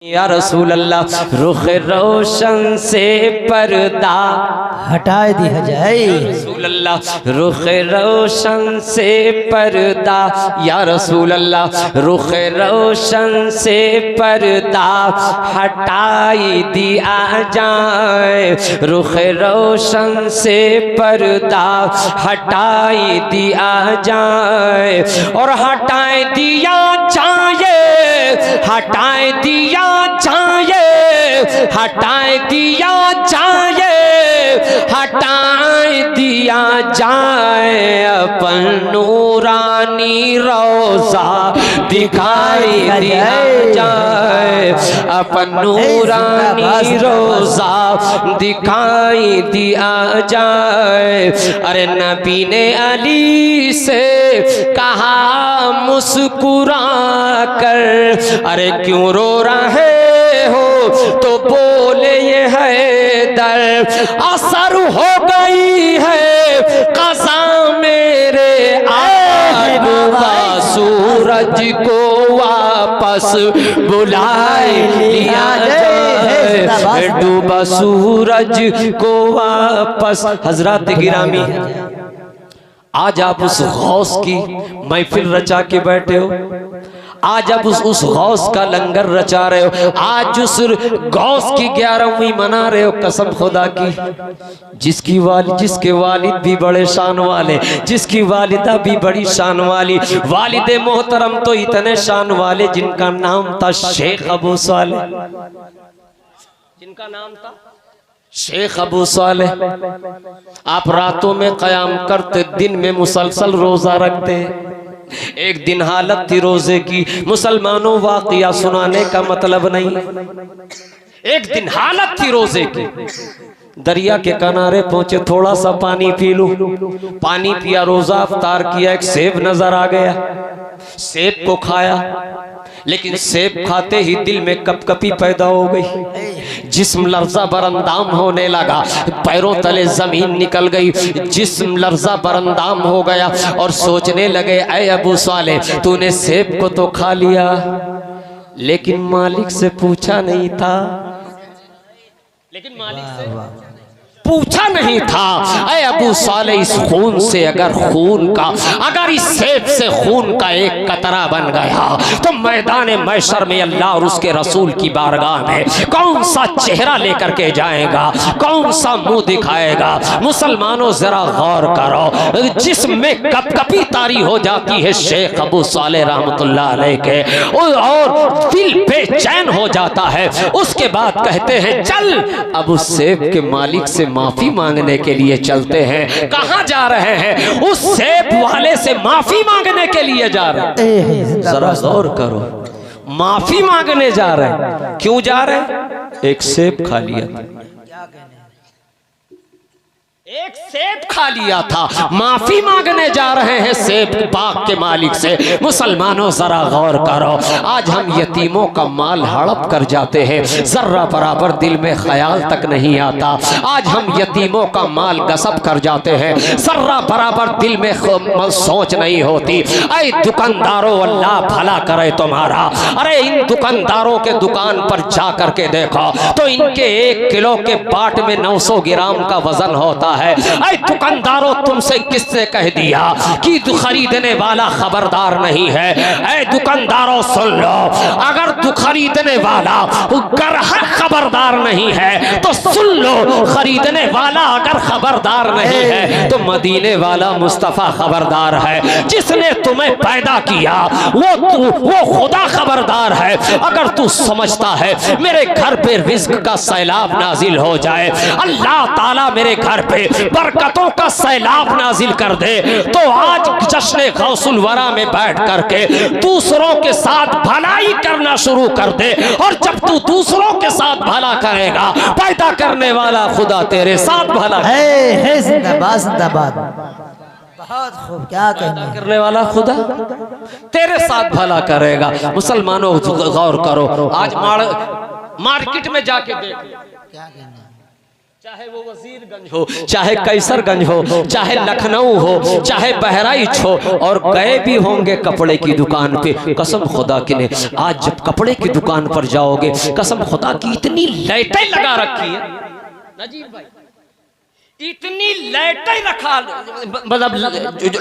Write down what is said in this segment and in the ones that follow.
या रसूल अल्लाह रुख रोशन से पर्दा हटा दिया जाए। रसूल अल्लाह रुख रोशन से पर्दा, या रसूल अल्लाह रुख रोशन से पर्दा हटाई दिया जाए। रुख रोशन से पर्दा हटाई दिया जाए और हटाए दिया जाए, हटाए दिया जाए, हटाए दिया जाए, हटाए दिया जाए। अपन नूरानी रोज़ा दिखाई दिया जाए, अपन नूरानी रोज़ा दिखाई दिया जाए। अरे नबी ने अली से कहा मुस्कुरा कर, अरे क्यों रो रहे हो, तो बोले ये है दर असर हो गई है क़ज़ा मेरे आज सूरज को वापस बुलाए लिया जाए, डूबा सूरज को वापस। हजरत गिरामी, आज आप उस गौस की महफिल रचा के बैठे हो, आज आप उस गौस का लंगर रचा रहे हो, आज उस गौस की 11वीं मना रहे हो। कसम खुदा की, जिसके वालिद भी बड़े शान वाले, जिसकी वालिदा भी बड़ी शान वाली, वालिद मोहतरम तो इतने शान वाले जिनका नाम था शेख अबू सालेह, जिनका नाम था शेख अबू सालेह। आप रातों में क़याम करते, दिन में मुसलसल रोजा रखते। एक दिन हालत थी रोजे की, मुसलमानों वाक़िया सुनाने का मतलब नहीं, एक दिन हालत थी रोजे की। दरिया के किनारे पहुंचे, थोड़ा सा पानी पी लूं, पानी पिया, रोजा अफ्तार किया, एक सेब नजर आ गया, सेब को खाया, लेकिन सेब खाते ही दिल में कपकपी पैदा हो गई, जिस्म लर्जा बरंदाम होने लगा, पैरों तले जमीन निकल गई, जिस्म लर्जा बरंदाम हो गया और सोचने लगे, ऐ अबू सालेह तूने सेब को तो खा लिया, लेकिन मालिक से पूछा नहीं था, लेकिन मालिक से पूछा नहीं था। ऐ अबू सालेह, इस खून से अगर खून का, अगर इस सेब से खून का एक कतरा बन गया तो मैदान महशर में अल्लाह और उसके रसूल की बारगाह में कौन सा चेहरा लेकर के जाएगा, कौन सा मुंह दिखाएगा। मुसलमानों जरा गौर करो, जिसमें कपकपी तारी हो जाती है शेख अबू सालेह रहमतुल्लाह अलैह के, और दिल बेचैन हो जाता है। उसके बाद कहते हैं चल अब उस सेब के मालिक से माफी मांगने के लिए चलते हैं। कहां जा रहे हैं? उस सेब वाले से माफी मांगने के लिए जा रहे हैं। जरा गौर करो, माफी मांगने जा रहे हैं। क्यों जा रहे हैं? एक सेब खा लिया, एक सेब खा लिया था, माफी मांगने जा रहे हैं सेब बाग के मालिक से। मुसलमानों जरा गौर करो, आज हम यतीमों का माल हड़प कर जाते हैं, जर्रा बराबर दिल में ख्याल तक नहीं आता। आज हम यतीमों का माल गसब कर जाते हैं, जर्रा बराबर दिल में सोच नहीं होती। ऐ दुकानदारों, अल्लाह भला करे तुम्हारा। अरे इन दुकानदारों के दुकान पर जा करके देखो तो इनके 1 किलो के बाट में 900 ग्राम का वजन होता है। ऐ दुकानदारों, तुमसे किसने कह दिया कि तू खरीदने वाला खबरदार नहीं है? ऐ दुकानदारों सुन लो, अगर तू खरीदने वाला ग्राहक खबरदार नहीं है तो सुन लो, खरीदने वाला अगर खबरदार नहीं है तो मदीने वाला मुस्तफा खबरदार है। जिसने तुम्हें पैदा किया वो खुदा खबरदार है। अगर तू समझता है मेरे घर पे रिज्क का सैलाब नाजिल हो जाए, अल्लाह ताला मेरे घर पे बरकतों का सैलाब नाजिल कर दे, तो आज जश्न गौसुल वरा में बैठ करके दूसरों के साथ भलाई करना शुरू कर दे। और जब तू दूसरों के साथ भला करेगा, पैदा करने वाला खुदा तेरे साथ भला है। जिंदाबाद जिंदाबाद, बहुत खूब, क्या कहना, करने वाला खुदा तेरे साथ भला करेगा। मुसलमानों गौर करो, आज मार्केट में जाके देख, क्या कहना, चाहे वो वजीरगंज हो, चाहे कैसरगंज हो, चाहे लखनऊ हो, चाहे बहराइच हो, और गए भी होंगे कपड़े की दुकान पे। कसम खुदा की ने आज जब कपड़े की दुकान पर जाओगे, कसम खुदा की इतनी लाइटें लगा रखी है नजीब भाई, इतनी लाइटें रखा मतलब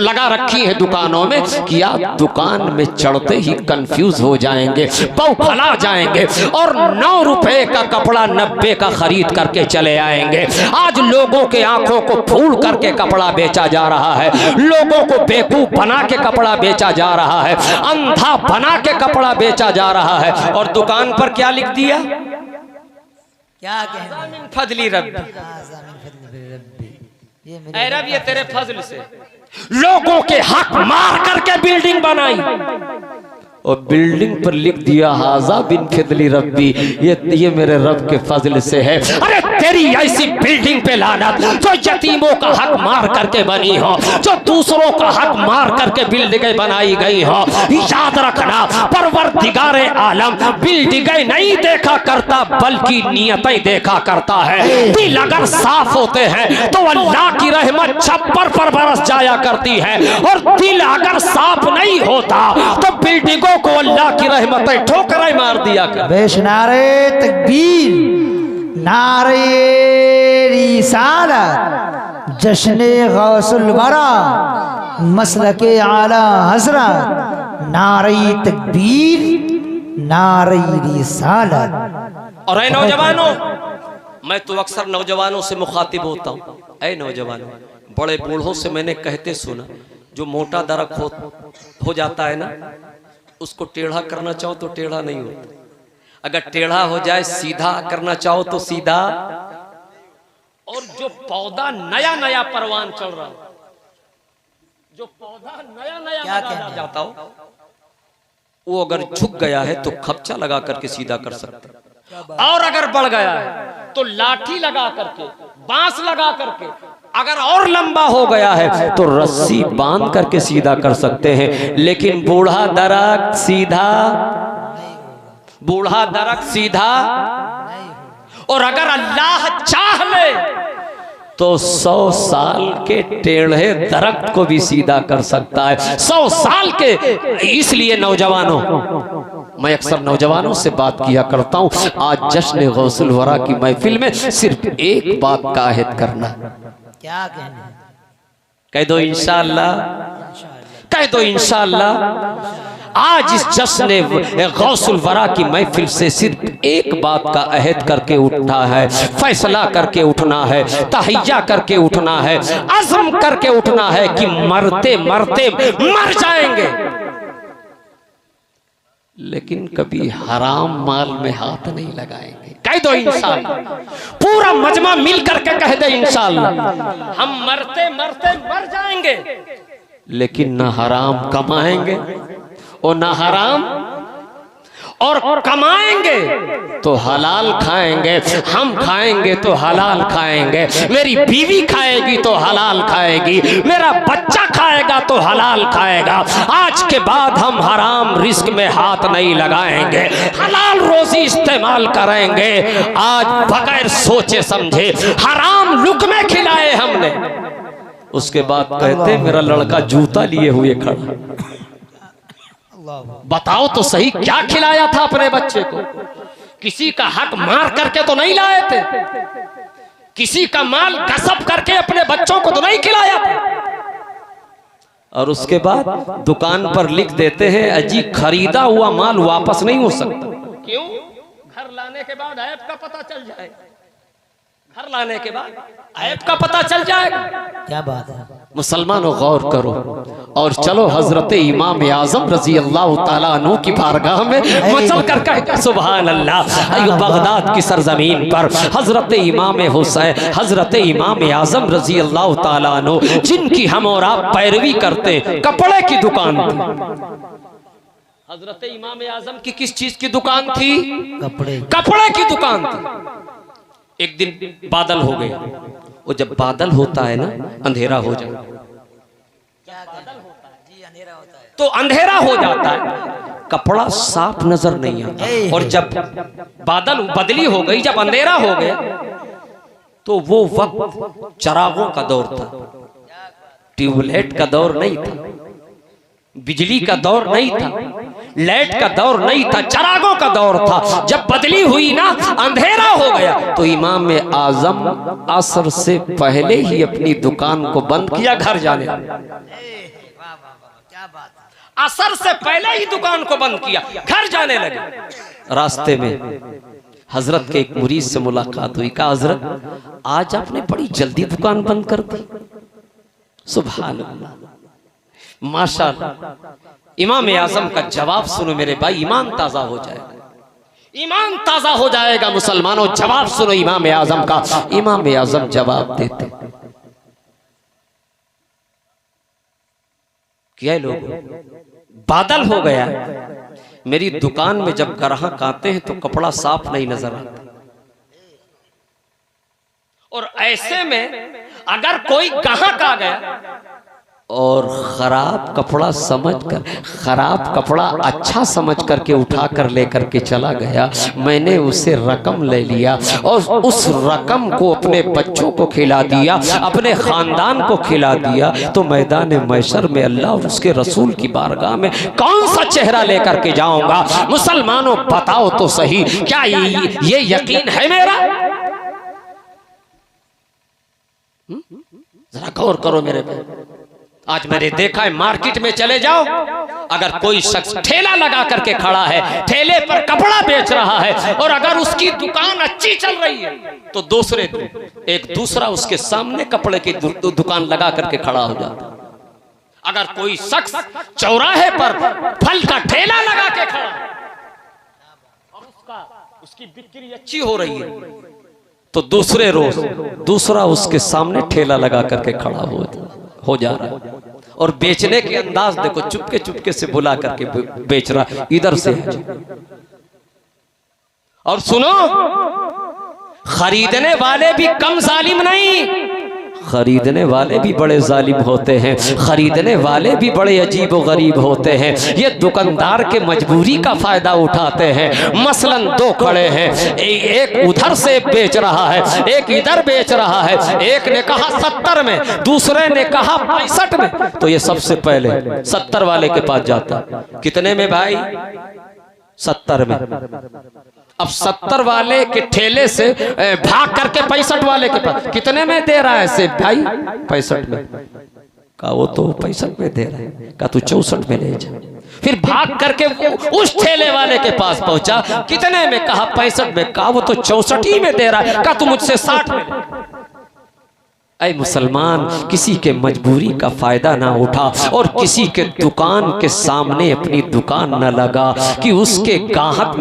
लगा रखी है दुकानों में कि आप दुकान में चढ़ते ही कंफ्यूज हो जाएंगे, बौखला जाएंगे और 9 रुपए का कपड़ा 90 का खरीद करके चले आएंगे। आज लोगों के आंखों को फूल करके कपड़ा बेचा जा रहा है, लोगों को बेवकूफ बना के कपड़ा बेचा जा रहा है, अंधा बना के कपड़ा बेचा जा रहा है। और दुकान पर क्या लिख दिया? क्या कहना फजली रब्बी, ये रब ये तेरे फजल से लोगों के हक मार करके बिल्डिंग बनाई और बिल्डिंग पर लिख दिया हाजा बिन फिदली रब्बी, ये मेरे रब के फजल से है। अरे तेरी ऐसी बिल्डिंग पे लानत जो यतीमों का हक मार करके बनी हो, जो दूसरों का हक मार करके बिल्डिंगें बनाई गई हो। याद रखना, परवरदिगारे आलम बिल्डिंगें नहीं देखा करता बल्कि नियतें देखा करता है। दिल अगर साफ होते हैं तो अल्लाह की रहमत छप्पर पर बरस जाया करती है, और दिल अगर साफ नहीं होता तो बिल्डिंगों को अल्लाह की रहमतें ठोकरें मार दिया कर। बेश नारे तकबीर, नारे रिसालत, जश्ने गौसुल वरा, मसलके आला हजरत, नारे तकबीर, नारे रिसालत। और ऐ नौजवानों, मैं तो अक्सर नौजवानों से मुखातिब होता हूँ। ऐ नौजवानों, बड़े बूढ़ों से मैंने कहते सुना, जो मोटा दरख्त हो जाता है ना, उसको टेढ़ा करना चाहो तो टेढ़ा नहीं होता, अगर टेढ़ा हो जाए सीधा करना चाहो तो सीधा। और जो पौधा नया नया परवान चल रहा, जो पौधा नया नया लगा जाता हो, वो अगर झुक गया है तो खपचा लगा करके सीधा कर सकते, और अगर बढ़ गया है तो लाठी लगा करके, बांस लगा करके, अगर और लंबा हो गया है तो रस्सी बांध करके सीधा कर सकते हैं। लेकिन बूढ़ा दरख्त सीधा, बूढ़ा दरख्त सीधा, और अगर अल्लाह चाह ले तो 100 साल के टेढ़े दरख्त को भी सीधा कर सकता है। 100 साल के। इसलिए नौजवानों, मैं अक्सर नौजवानों से बात किया करता हूं, आज जश्न गौसुल वरा की महफिल में सिर्फ एक बात का अहद करना। क्या कहना? कह दो इंशाअल्लाह, कह दो इंशाअल्लाह। आज इस जश्न गौसुल वरा की महफिल से सिर्फ एक बात का अहद करके उठा है, फैसला करके उठना है, तहैया करके उठना है, अज़्म करके उठना है कि मरते मरते मर जाएंगे, लेकिन कभी हराम माल में हाथ नहीं लगाएंगे। कह दो इंशाअल्लाह, पूरा मजमा मिल करके कह दे इंशाअल्लाह, हम मरते मरते मर जाएंगे, लेकिन न हराम कमाएंगे और न हराम, और कमाएंगे तो हलाल खाएंगे, हम खाएंगे तो हलाल खाएंगे, मेरी बीवी खाएगी तो हलाल खाएगी, मेरा बच्चा खाएगा तो हलाल खाएगा। आज के बाद हम हराम रिस्क में हाथ नहीं लगाएंगे, हलाल रोजी इस्तेमाल करेंगे। आज बगैर सोचे समझे हराम लुक़मे खिलाए हमने, उसके बाद कहते मेरा लड़का जूता लिए हुए खड़ा। बताओ तो सही, क्या खिलाया था अपने बच्चे को? किसी का हक मार करके तो नहीं लाए थे, किसी का माल गसब करके अपने बच्चों को तो नहीं खिलाया था। और उसके बाद दुकान पर लिख देते हैं, अजी खरीदा हुआ माल वापस नहीं हो सकता। क्यों? घर लाने के बाद ऐप का पता चल जाएगा, घर लाने के बाद ऐप का पता चल जाएगा। क्या बात है? मुसलमानों गौर करो और चलो हजरत इमाम आजम रजी अल्लाह ताला अन्हु की बारगाह में मचल कर कहते सुभान अल्लाह। बगदाद की सरजमीन पर हजरत इमाम हुसैन, हजरत इमाम आजम रजी अल्लाह ताला अन्हु, जिनकी हम और आप पैरवी करते, कपड़े की दुकान थी। हजरत इमाम आजम की किस चीज की दुकान थी? कपड़े की दुकान थी। एक दिन बादल हो गए, और जब बादल होता है ना अंधेरा हो जाता है, तो अंधेरा हो जाता है, कपड़ा साफ नजर नहीं आता। और जब बादल बदली हो गई, जब अंधेरा हो गया, तो वो वक्त चरागों का दौर था, ट्यूबलाइट का दौर नहीं था, बिजली का दौर नहीं था, लाइट का दौर नहीं था, चरागों का दौर था। जब बदली हुई ना, अंधेरा हो गया, तो इमाम आजम असर से पहले ही अपनी दुकान को बंद किया, घर जाने लगे। असर से पहले ही दुकान को बंद किया, घर जाने लगे। रास्ते में हजरत के एक मुरीद से मुलाकात हुई। कहा, हजरत आज आपने बड़ी जल्दी दुकान बंद कर दी। सुभान अल्लाह, माशाअल्लाह। इमाम आजम का जवाब सुनो मेरे भाई, ईमान ताजा हो जाएगा, ईमान ताजा हो जाएगा मुसलमानों। जवाब सुनो इमाम आजम का। इमाम आजम जवाब देते, क्या लोग, बादल हो गया, मेरी दुकान में जब ग्राहक आते हैं तो कपड़ा साफ नहीं नजर आता, और ऐसे में अगर कोई ग्राहक आ गया और खराब कपड़ा समझकर, खराब कपड़ा अच्छा समझ करके उठा कर लेकर के चला गया, मैंने उसे रकम ले लिया और उस रकम को अपने बच्चों को खिला दिया, अपने खानदान को खिला दिया, तो मैदान मैशर में अल्लाह और उसके रसूल की बारगाह में कौन सा चेहरा लेकर के जाऊंगा? मुसलमानों बताओ तो सही, क्या ये यकीन है मेरा? जरा गौर करो मेरे पे। आज मैंने देखा है, मार्केट में चले जाओ, अगर कोई शख्स ठेला लगा करके खड़ा है, ठेले पर कपड़ा बेच रहा है, और अगर उसकी दुकान अच्छी चल रही है, तो एक दूसरा उसके सामने कपड़े की दुकान लगा करके खड़ा हो जाता। अगर कोई शख्स चौराहे पर फल का ठेला लगा के खड़ा है और उसकी बिक्री अच्छी हो रही है, तो दूसरे रोज दूसरा उसके सामने ठेला लगा करके खड़ा हो जा रहा है, और बेचने के अंदाज देखो, चुपके से बुला करके बेच रहा, इधर से। और सुनो, खरीदने वाले भी कम जालिम नहीं, खरीदने वाले भी बड़े जालिम होते हैं, खरीदने वाले भी बड़े अजीब व गरीब होते हैं। ये दुकानदार के मजबूरी का फायदा उठाते हैं। मसलन दो खड़े हैं, एक उधर से बेच रहा है, एक इधर बेच रहा है, एक ने कहा 70 में, दूसरे ने कहा 65 में, तो ये सबसे पहले 70 वाले के पास जाता। कितने में भाई? 70 में। अब 70 वाले के ठेले से भाग करके 65 वाले के पास, कितने में दे रहा है से भाई? 65 में। कहा वो तो 65 में दे रहा है। कहा तू 64 में ले जा। फिर भाग करके उस ठेले वाले के पास पहुंचा, कितने में? कहा 65 में। कहा वो तो 64 ही में दे रहा है। कहा तू मुझसे 60 में। ऐ मुसलमान, किसी के मजबूरी का फायदा ना उठा और किसी के दुकान के सामने अपनी दुकान न लगा कि उसके गाहक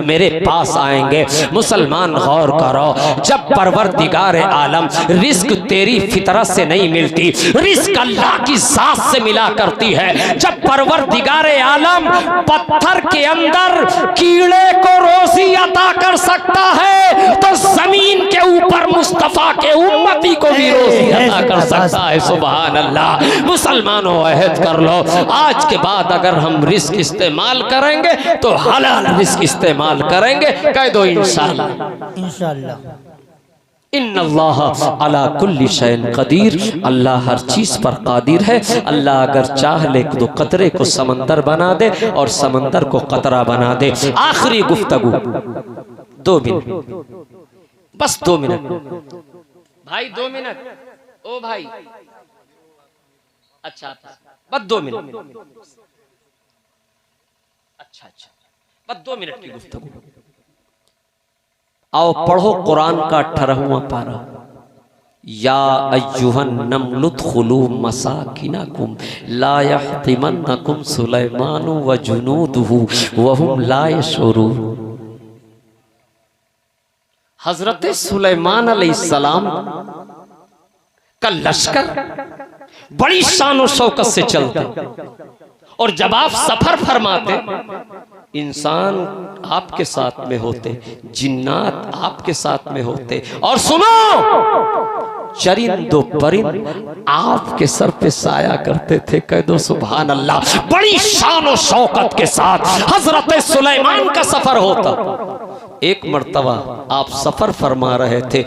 मेरे पास आएंगे। मुसलमान गौर करो, जब परवरदिगार आलम, रिस्क तेरी फितरत से नहीं मिलती, रिस्क अल्लाह की जात से मिला करती है। जब परवरदिगार आलम पत्थर के अंदर कीड़े को रोजी अता कर सकता है, तो जमीन के ऊपर मुस्तफा के उम्मत को भी रोजी अता कर सकता है। सुभान अल्लाह। मुसलमानों अहद कर लो, आज के बाद अगर हम रिस्क इस्तेमाल करेंगे तो हलाल रिस्क इस्तेमाल करेंगे। कह दो इंशाअल्लाह। इंशाअल्लाह। इन्नल्लाह अला कुल्ली शैइन कदीर, अल्लाह हर चीज पर कादिर है। अल्लाह अगर चाह ले तो कतरे को समंदर बना दे और समंदर को कतरा बना दे। आखिरी गुफ्तगू 2 मिनट, बस 2 मिनट भाई, 2 मिनट। ओ भाई, अच्छा बस 2 मिनट। अच्छा, बस 2 मिनट की गुफ्तगू। आओ पढ़ो कुरान का 18वां पारा। या अय्युहन नमलुदखुलू मसाकिनकुम ला यहतिमन्नकुम सुलैमानु व जुनूदुहु वहुम ला यशउरून। हजरत सुलेमान अलैहिस्सलाम का लश्कर बड़ी शान और शौकत से चलते, और जब आप सफर फरमाते, इंसान आपके साथ में होते, जिन्नात आपके साथ में होते, और सुनो, चरिंदो परिंद आपके सर पे साया करते थे। कह दो सुभान अल्लाह। बड़ी शान और शौकत के साथ हजरत सुलेमान का सफर होता। एक मर्तबा आप सफर फरमा रहे थे,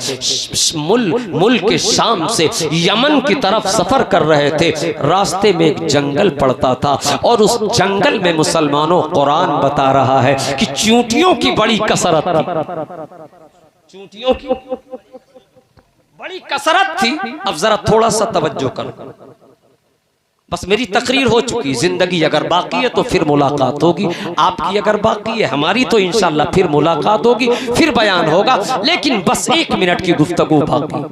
मुल्क के शाम से यमन की तरफ सफर कर रहे थे। रास्ते में एक जंगल पड़ता था और उस जंगल में मुसलमानों, कुरान बता रहा है कि चूंटियों की बड़ी कसरत थी। चूंटियों की बड़ी कसरत थी। अब जरा थोड़ा सा तवज्जो करो, बस मेरी तकरीर हो चुकी, जिंदगी अगर बाकी है तो फिर मुलाकात होगी, आपकी अगर बाकी है, हमारी तो इंशाल्लाह फिर मुलाकात होगी, फिर बयान होगा, लेकिन बस 1 मिनट की गुफ्तगू बाकी।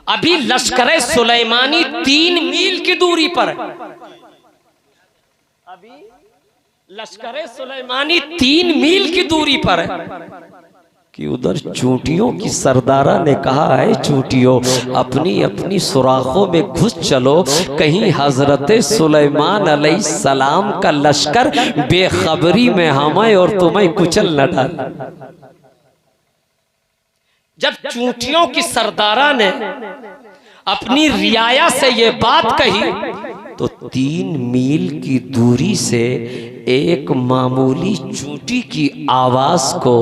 अभी लश्कर सुलेमानी 3 मील की दूरी पर है। अभी लश्कर सुलेमानी 3 मील की दूरी पर है कि उधर चूंटियों की सरदारा ने कहा है, चूंटियों अपनी अपनी सुराखों में घुस चलो, कहीं हजरत सुलेमान अलैहिस्सलाम का लश्कर बेखबरी में हमें और तुम्हें कुचल न डाले। जब चूंटियों की सरदारा ने अपनी रियाया से ये बात कही तो 3 मील की दूरी से एक मामूली चूंटी की आवाज को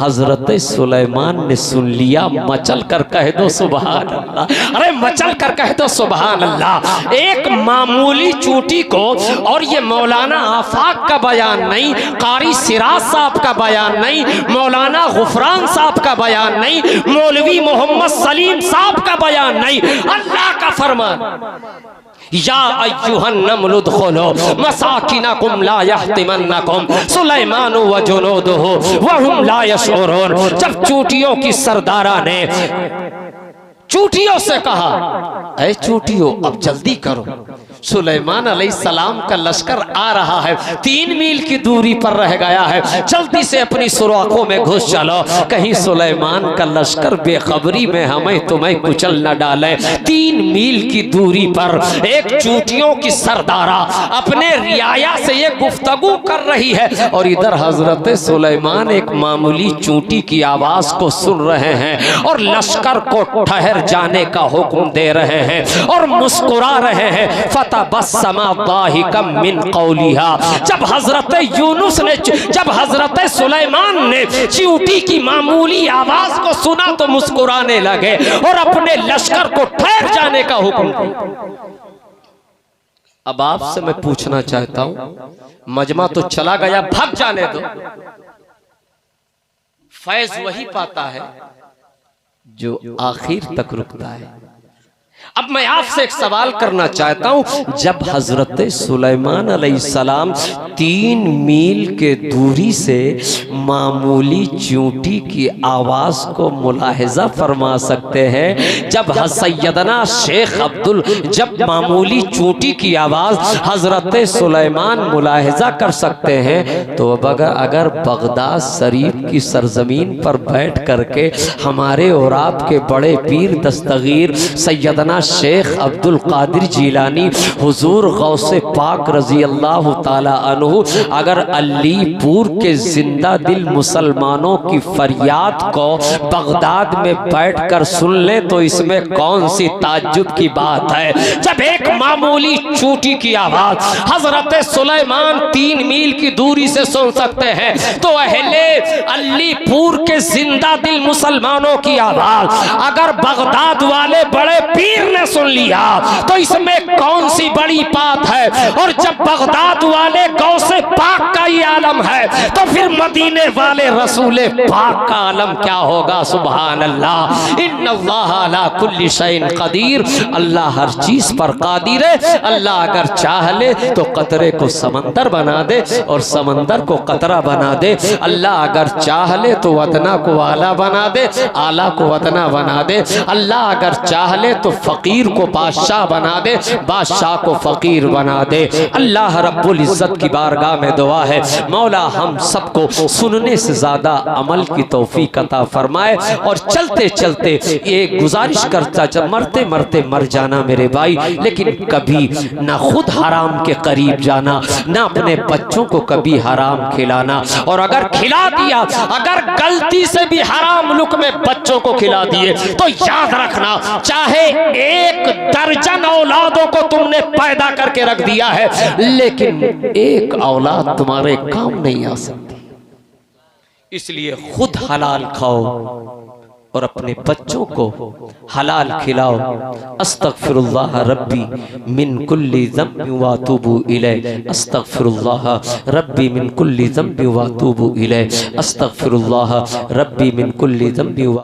हजरत सुलेमान ने सुन लिया। मचल कर कह दो सुभान अल्लाह, अरे मचल कर कह दो सुभान अल्लाह। एक मामूली चूंटी को, और ये मौलाना आफाक का बयान नहीं, कारी सिराज साहब का बयान नहीं, मौलाना गुफरान साहब का बयान नहीं, मौलवी मोहम्मद सलीम साहब का बयान नहीं, अल्लाह का फरमान। या अय्युहन नमल उदखुलू मसाकिनकुम ला यहतिमन्नकुम सुलैमान व जुनूदुहु व हुम ला यशऊरून। जब चूंटियों की सरदारा ने चूंटियों से कहा, ऐ चूंटियों अब जल्दी करो, सुलेमान अलैहिस्सलाम का लश्कर आ रहा है, 3 मील की दूरी पर रह गया है, जल्दी से अपनी सुराखों में घुस चलो, कहीं सुलेमान का लश्कर बेखबरी में हमें तुम्हें कुचल न डाले। 3 मील की दूरी पर एक चूंटियों की सरदारा अपने रियाया से ये गुफ्तगू कर रही है और इधर हजरत सुलेमान एक मामूली चूंटी की आवाज को सुन रहे हैं और लश्कर को ठहर जाने का हुक्म दे रहे हैं और मुस्कुरा रहे हैं। फतबस्समा दाहिकम मिन कौलिहा। जब हजरत यूनुस ने, जब हजरत सुलेमान ने चींटी की मामूली आवाज को सुना तो मुस्कुराने लगे और अपने लश्कर को ठहर जाने का हुक्म दिया। अब आपसे मैं पूछना चाहता हूं, मजमा तो चला गया, भाग जाने दो, फैज वही पाता है जो आखिर तक रुकता है। अब मैं आपसे एक सवाल करना चाहता हूं, जब हजरत सुलेमान अलैहिस्सलाम 3 मील के दूरी से मामूली चूंटी की आवाज को मुलाहिजा फरमा सकते हैं, जब सैयदना शेख अब्दुल, जब मामूली चूंटी की आवाज हजरत सुलेमान मुलाहिजा कर सकते हैं, तो अब अगर बगदाद शरीफ की सरजमीन पर बैठ करके हमारे और आपके बड़े पीर दस्तगीर सैयदना शेख अब्दुल कादिर जीलानी हुजूर गौसे पाक रजी अल्लाह ताला अन्हु अगर अलीपुर के जिंदा दिल मुसलमानों की फरियाद को बगदाद में बैठकर सुन ले तो इसमें कौन सी ताज्जुब की बात है। जब एक मामूली चूंटी की आवाज हजरत सुलेमान 3 मील की दूरी से सुन सकते हैं, तो अहले अलीपुर के जिंदा दिल मुसलमानों की आवाज अगर बगदाद वाले बड़े पीर ने सुन लिया तो इसमें कौन सी बड़ी बात है। और जब बगदाद वाले गौसे पाक का ही आलम है तो फिर मदीने वाले रसूले पाक का आलम क्या होगा। सुभान अल्लाह, इन्नल्लाह अला कुल्ली शैइन कदीर। अल्लाह हर चीज पर कादिर है। अल्लाह अगर चाह ले तो कतरे को समंदर बना दे और समंदर को कतरा बना दे। अल्लाह अगर चाह ले तो वतना को आला बना दे, आला को वतना बना दे। अल्लाह अगर चाह ले तो फकीर को बादशाह बना दे, बादशाह को फकीर बना दे। अल्लाह रब्बुल इज्जत की बारगाह में दुआ है, मौला हम सबको सुनने से ज्यादा अमल की तौफीक अता फरमाए। और चलते चलते ये गुजारिश करता, जब मरते मरते मर जाना मेरे भाई, लेकिन कभी ना खुद हराम के करीब जाना, ना अपने बच्चों को कभी हराम खिलाना। और अगर खिला दिया, अगर गलती से भी हराम लुक़मे बच्चों को खिला दिए तो याद रखना, चाहे 1 दर्जन औलादों को तुमने पैदा करके रख दिया है, लेकिन एक औलाद तुम्हारे काम नहीं आ सकती, इसलिए खुद हलाल खाओ और अपने बच्चों को हलाल खिलाओ। अस्तगफिरुल्लाह रब्बी मिन कुल्ली ज़ंबि व अतूबु इलैह, अस्तगफिरुल्लाह रब्बी मिन कुल्ली ज़ंबि व अतूबु इलैह, अस्तगफिरुल्लाह रब्बी मिन कुल्ली ज़ंबि व